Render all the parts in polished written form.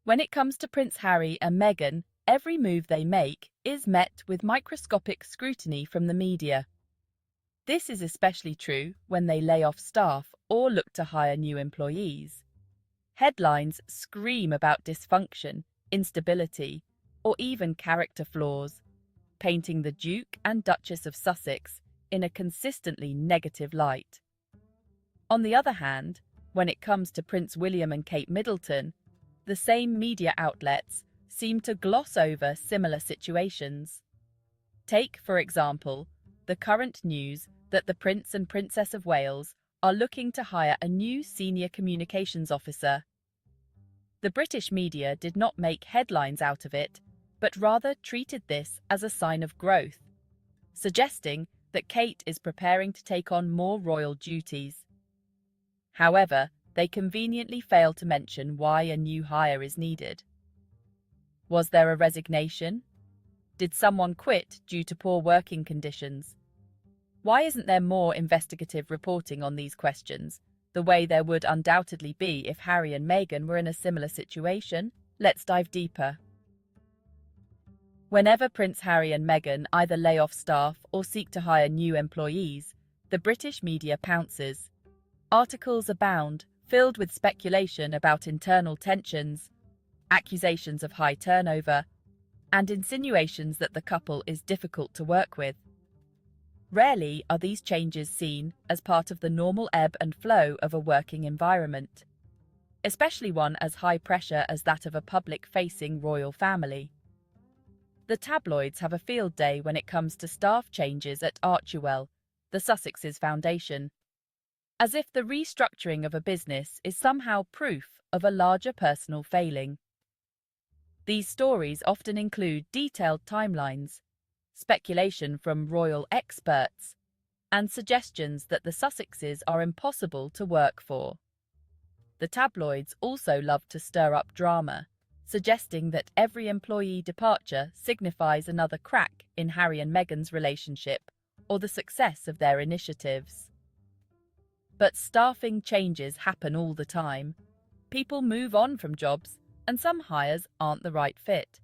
When it comes to Prince Harry and Meghan, every move they make is met with microscopic scrutiny from the media. This is especially true when they lay off staff or look to hire new employees. Headlines scream about dysfunction, instability, or even character flaws, painting the Duke and Duchess of Sussex in a consistently negative light. On the other hand, when it comes to Prince William and Kate Middleton, the same media outlets seem to gloss over similar situations. Take, for example, the current news that the Prince and Princess of Wales are looking to hire a new senior communications officer. The British media did not make headlines out of it, but rather treated this as a sign of growth, suggesting that Kate is preparing to take on more royal duties. However, they conveniently fail to mention why a new hire is needed. Was there a resignation? Did someone quit due to poor working conditions? Why isn't there more investigative reporting on these questions, the way there would undoubtedly be if Harry and Meghan were in a similar situation? Let's dive deeper. Whenever Prince Harry and Meghan either lay off staff or seek to hire new employees, the British media pounces. Articles abound, filled with speculation about internal tensions, accusations of high turnover, and insinuations that the couple is difficult to work with. Rarely are these changes seen as part of the normal ebb and flow of a working environment, especially one as high pressure as that of a public-facing royal family. The tabloids have a field day when it comes to staff changes at Archewell, the Sussex's foundation, as if the restructuring of a business is somehow proof of a larger personal failing. These stories often include detailed timelines, speculation from royal experts, and suggestions that the Sussexes are impossible to work for. The tabloids also love to stir up drama, suggesting that every employee departure signifies another crack in Harry and Meghan's relationship or the success of their initiatives. But staffing changes happen all the time. People move on from jobs, and some hires aren't the right fit.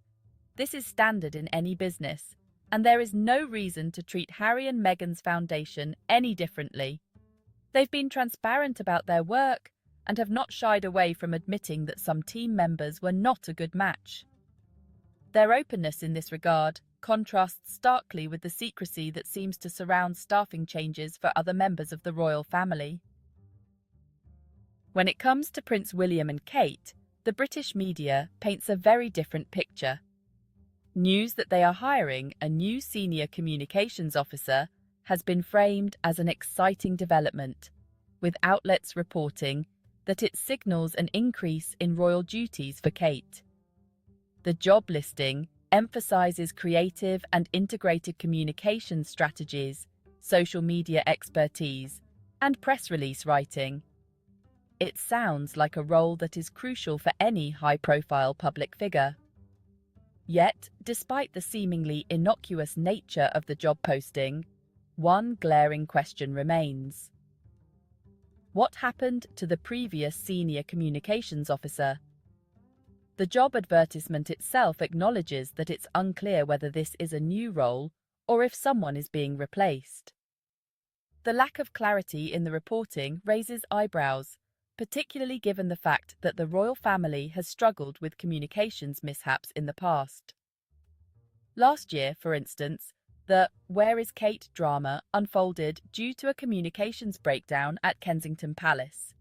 This is standard in any business, and there is no reason to treat Harry and Meghan's foundation any differently. They've been transparent about their work and have not shied away from admitting that some team members were not a good match. Their openness in this regard contrasts starkly with the secrecy that seems to surround staffing changes for other members of the royal family. When it comes to Prince William and Kate, the British media paints a very different picture. News that they are hiring a new senior communications officer has been framed as an exciting development, with outlets reporting that it signals an increase in royal duties for Kate. The job listing emphasizes creative and integrated communication strategies, social media expertise, and press release writing. It sounds like a role that is crucial for any high-profile public figure. Yet, despite the seemingly innocuous nature of the job posting, one glaring question remains. What happened to the previous senior communications officer? The job advertisement itself acknowledges that it's unclear whether this is a new role or if someone is being replaced. The lack of clarity in the reporting raises eyebrows, particularly given the fact that the royal family has struggled with communications mishaps in the past. Last year, for instance, the "Where is Kate" drama unfolded due to a communications breakdown at Kensington Palace.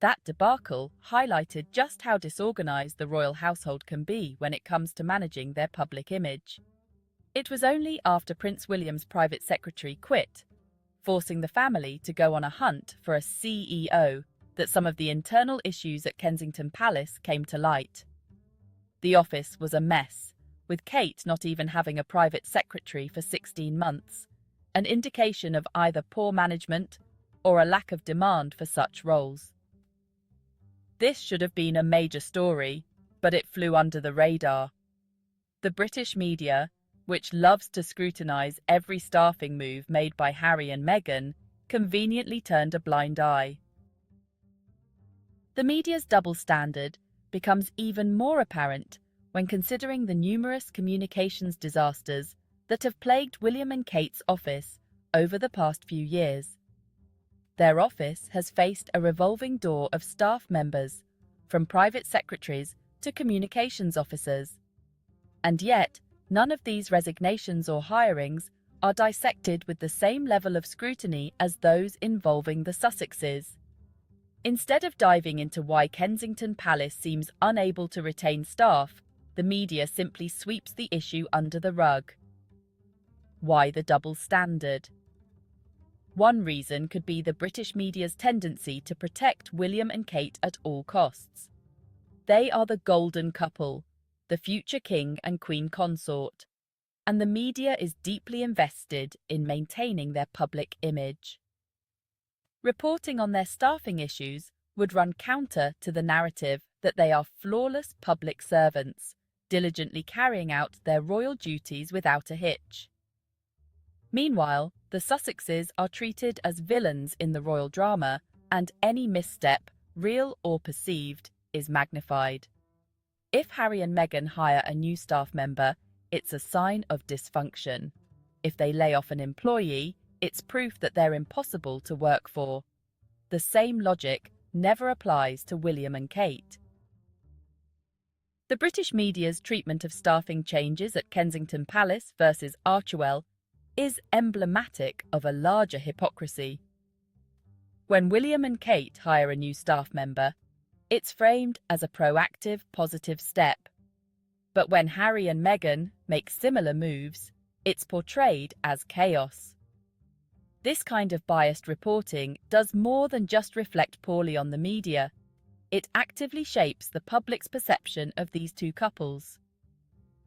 That debacle highlighted just how disorganized the royal household can be when it comes to managing their public image. It was only after Prince William's private secretary quit, forcing the family to go on a hunt for a CEO, that some of the internal issues at Kensington Palace came to light. The office was a mess, with Kate not even having a private secretary for 16 months, an indication of either poor management or a lack of demand for such roles. This should have been a major story, but it flew under the radar. The British media, which loves to scrutinize every staffing move made by Harry and Meghan, conveniently turned a blind eye. The media's double standard becomes even more apparent when considering the numerous communications disasters that have plagued William and Kate's office over the past few years. Their office has faced a revolving door of staff members, from private secretaries to communications officers. And yet, none of these resignations or hirings are dissected with the same level of scrutiny as those involving the Sussexes. Instead of diving into why Kensington Palace seems unable to retain staff, the media simply sweeps the issue under the rug. Why the double standard? One reason could be the British media's tendency to protect William and Kate at all costs. They are the golden couple, the future king and queen consort, and the media is deeply invested in maintaining their public image. Reporting on their staffing issues would run counter to the narrative that they are flawless public servants, diligently carrying out their royal duties without a hitch. Meanwhile, the Sussexes are treated as villains in the royal drama, and any misstep, real or perceived, is magnified. If Harry and Meghan hire a new staff member, it's a sign of dysfunction. If they lay off an employee, it's proof that they're impossible to work for. The same logic never applies to William and Kate. The British media's treatment of staffing changes at Kensington Palace versus Archewell is emblematic of a larger hypocrisy. When William and Kate hire a new staff member, it's framed as a proactive, positive step. But when Harry and Meghan make similar moves, it's portrayed as chaos. This kind of biased reporting does more than just reflect poorly on the media. It actively shapes the public's perception of these two couples.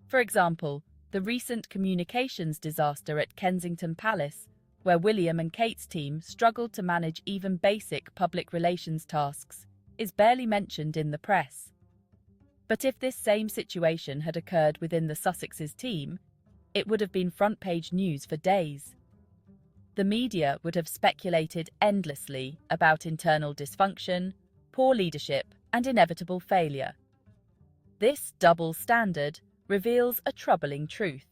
For example, the recent communications disaster at Kensington Palace, where William and Kate's team struggled to manage even basic public relations tasks, is barely mentioned in the press. But if this same situation had occurred within the Sussexes team, it would have been front-page news for days. The media would have speculated endlessly about internal dysfunction, poor leadership, and inevitable failure. This double standard reveals a troubling truth.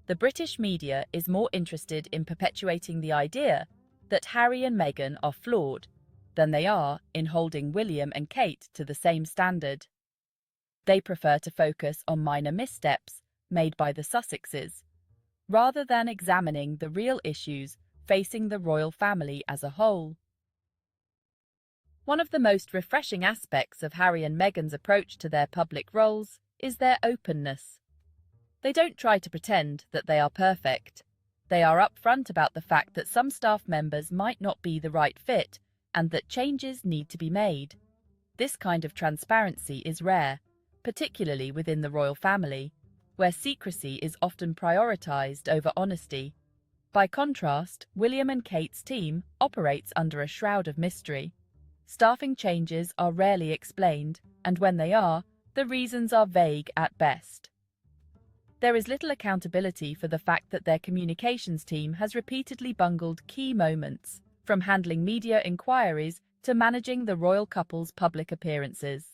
The British media is more interested in perpetuating the idea that Harry and Meghan are flawed than they are in holding William and Kate to the same standard. They prefer to focus on minor missteps made by the Sussexes, rather than examining the real issues facing the royal family as a whole. One of the most refreshing aspects of Harry and Meghan's approach to their public roles is their openness. They don't try to pretend that they are perfect. They are upfront about the fact that some staff members might not be the right fit and that changes need to be made. This kind of transparency is rare, particularly within the royal family, where secrecy is often prioritized over honesty. By contrast, William and Kate's team operates under a shroud of mystery. Staffing changes are rarely explained, and when they are, the reasons are vague at best. There is little accountability for the fact that their communications team has repeatedly bungled key moments, from handling media inquiries to managing the royal couple's public appearances.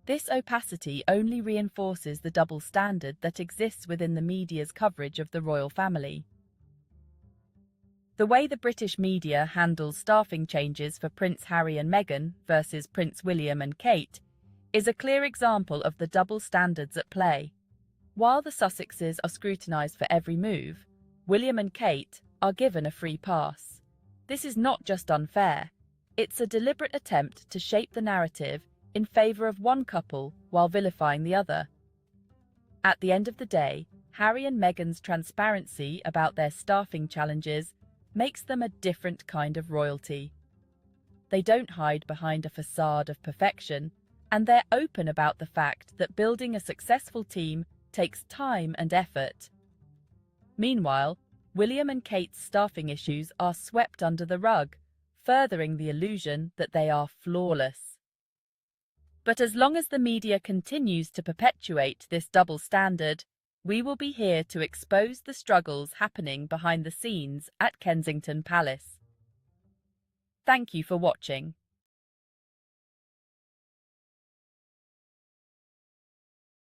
This opacity only reinforces the double standard that exists within the media's coverage of the royal family. The way the British media handles staffing changes for Prince Harry and Meghan versus Prince William and Kate is a clear example of the double standards at play. While the Sussexes are scrutinised for every move, William and Kate are given a free pass. This is not just unfair, it's a deliberate attempt to shape the narrative in favour of one couple while vilifying the other. At the end of the day, Harry and Meghan's transparency about their staffing challenges makes them a different kind of royalty. They don't hide behind a facade of perfection, and they're open about the fact that building a successful team takes time and effort. Meanwhile, William and Kate's staffing issues are swept under the rug, furthering the illusion that they are flawless. But as long as the media continues to perpetuate this double standard, we will be here to expose the struggles happening behind the scenes at Kensington Palace. Thank you for watching.